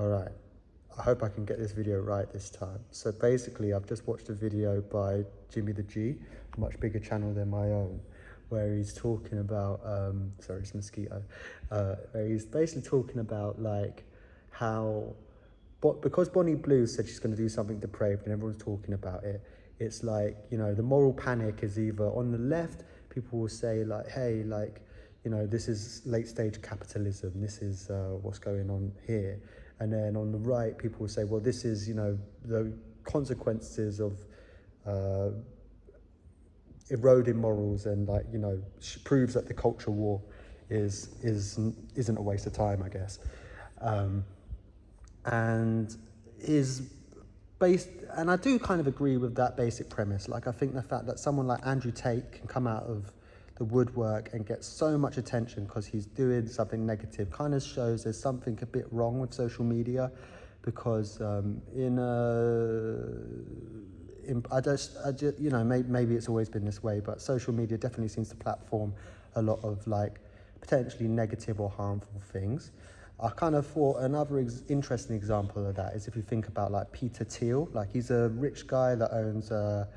All right, I hope I can get this video right this time. So basically, I've just watched a video by Jimmy the G, a much bigger channel than my own, where he's talking about, sorry, it's a mosquito, where he's basically talking about like how, because Bonnie Blue said she's going to do something depraved and everyone's talking about it, it's like, you know, the moral panic is either on the left, people will say like, hey, like, you know, this is late stage capitalism, this is what's going on here. And then on the right, people will say, well, this is, you know, the consequences of eroding morals and, like, you know, proves that the culture war isn't a waste of time, I guess. And is based, and I do kind of agree with that basic premise. Like, I think the fact that someone like Andrew Tate can come out of the woodwork and get so much attention because he's doing something negative kind of shows there's something a bit wrong with social media, because you know, maybe it's always been this way, but social media definitely seems to platform a lot of like potentially negative or harmful things. I kind of thought another interesting example of that is if you think about like Peter Thiel. Like, he's a rich guy that owns a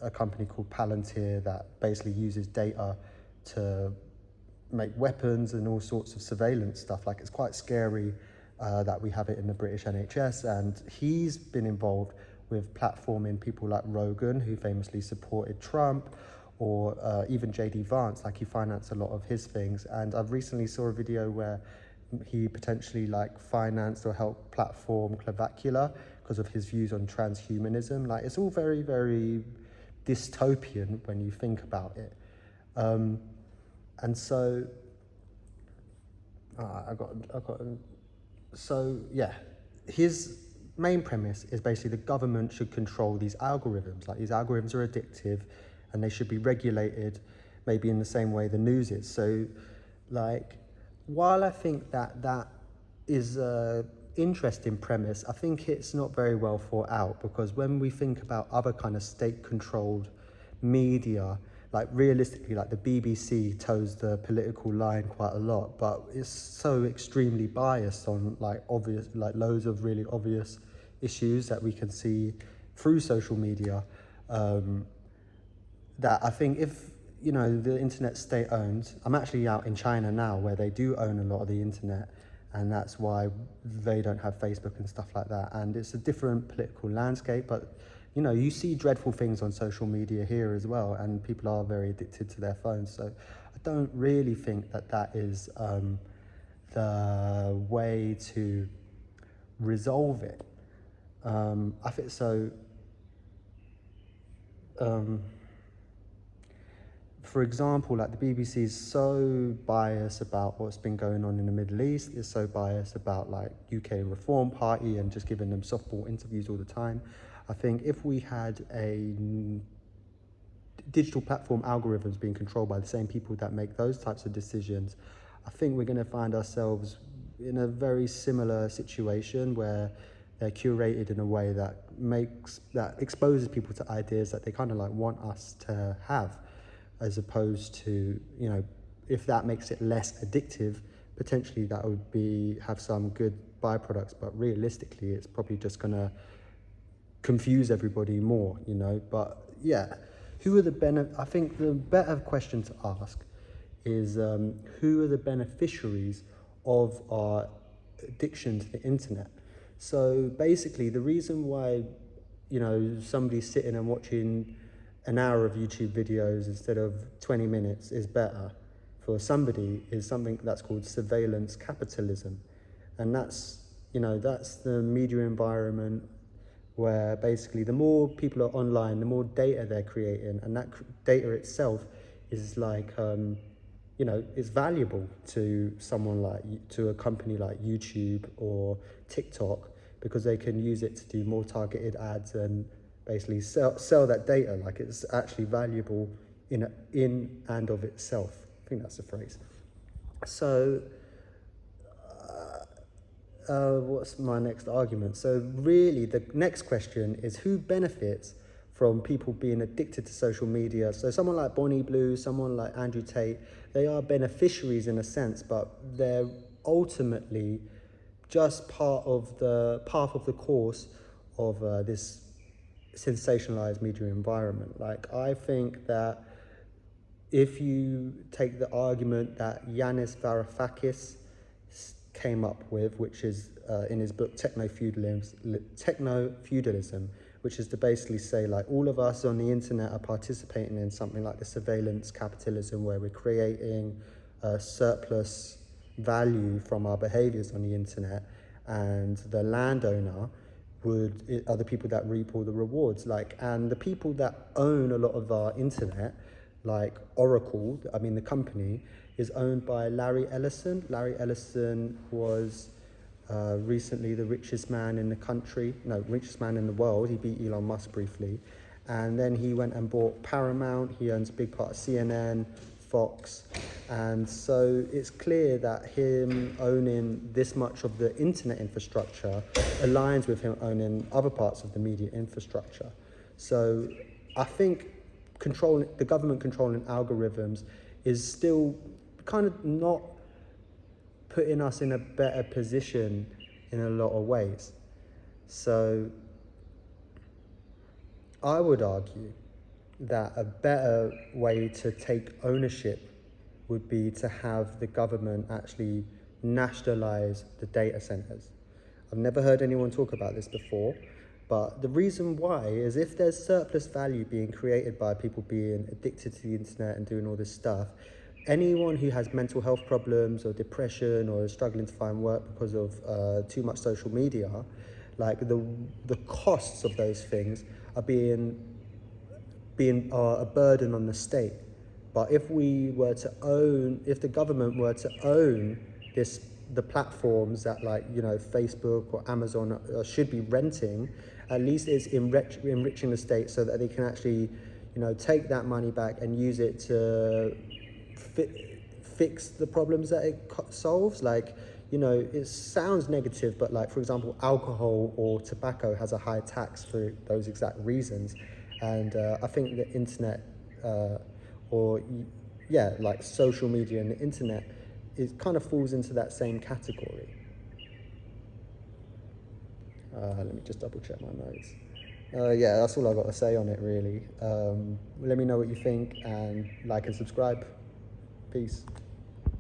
company called Palantir that basically uses data to make weapons and all sorts of surveillance stuff. Like, it's quite scary that we have it in the British NHS, and he's been involved with platforming people like Rogan, who famously supported Trump, or even JD Vance. Like, he financed a lot of his things. And I've recently saw a video where he potentially like financed or helped platform Clavacula because of his views on transhumanism. Like, it's all very, very dystopian when you think about it. And so so yeah, his main premise is basically the government should control these algorithms. Like, these algorithms are addictive and they should be regulated maybe in the same way the news is. So like, while I think that that is a interesting premise, I think it's not very well thought out, because when we think about other kind of state-controlled media, like realistically, like the BBC toes the political line quite a lot, but it's so extremely biased on like obvious, like loads of really obvious issues that we can see through social media, that I think if, you know, the internet state owned, I'm actually out in China now where they do own a lot of the internet, and that's why they don't have Facebook and stuff like that. And it's a different political landscape, but you know, you see dreadful things on social media here as well, and people are very addicted to their phones. So I don't really think that that is the way to resolve it. I think so. For example, like the BBC is so biased about what's been going on in the Middle East, is so biased about like UK Reform Party and just giving them softball interviews all the time. I think if we had a digital platform algorithms being controlled by the same people that make those types of decisions, I think we're going to find ourselves in a very similar situation where they're curated in a way that exposes people to ideas that they kind of like want us to have, as opposed to, you know, if that makes it less addictive, potentially that would have some good byproducts, but realistically it's probably just gonna confuse everybody more, you know. But yeah, who are I think the better question to ask is who are the beneficiaries of our addiction to the internet? So basically, the reason why, you know, somebody's sitting and watching an hour of YouTube videos instead of 20 minutes is better for somebody is something that's called surveillance capitalism. And that's, you know, that's the media environment where basically the more people are online, the more data they're creating, and that data itself is like, you know, it's valuable to someone like, to a company like YouTube or TikTok, because they can use it to do more targeted ads and basically sell that data. Like, it's actually valuable in and of itself. I think that's the phrase. So what's my next argument? So really the next question is who benefits from people being addicted to social media? So someone like Bonnie Blue, someone like Andrew Tate, they are beneficiaries in a sense, but they're ultimately just part of the course of this sensationalized media environment. Like, I think that if you take the argument that Yanis Varoufakis came up with, which is in his book Techno-Feudalism, which is to basically say, like, all of us on the internet are participating in something like the surveillance capitalism, where we're creating surplus value from our behaviors on the internet, and the landowner are the people that reap all the rewards. Like, and the people that own a lot of our internet, like Oracle, I mean the company, is owned by Larry Ellison. Larry Ellison was recently the richest man in the country, no, richest man in the world. He beat Elon Musk briefly. And then he went and bought Paramount. He owns a big part of CNN, Fox. And so it's clear that him owning this much of the internet infrastructure aligns with him owning other parts of the media infrastructure. So I think the government controlling algorithms is still kind of not putting us in a better position in a lot of ways. So I would argue that a better way to take ownership would be to have the government actually nationalize the data centers. I've never heard anyone talk about this before, but the reason why is if there's surplus value being created by people being addicted to the internet and doing all this stuff, anyone who has mental health problems or depression or is struggling to find work because of too much social media, like the costs of those things are being a burden on the state. But if the government were to own the platforms that, like, you know, Facebook or Amazon should be renting, at least it's enriching the state so that they can actually, you know, take that money back and use it to fix the problems that it solves. Like, you know, it sounds negative, but, like, for example, alcohol or tobacco has a high tax for those exact reasons. And I think the internet, like social media and the internet, it kind of falls into that same category. Let me just double check my notes. Yeah, that's all I've got to say on it, really. Let me know what you think, and like and subscribe. Peace.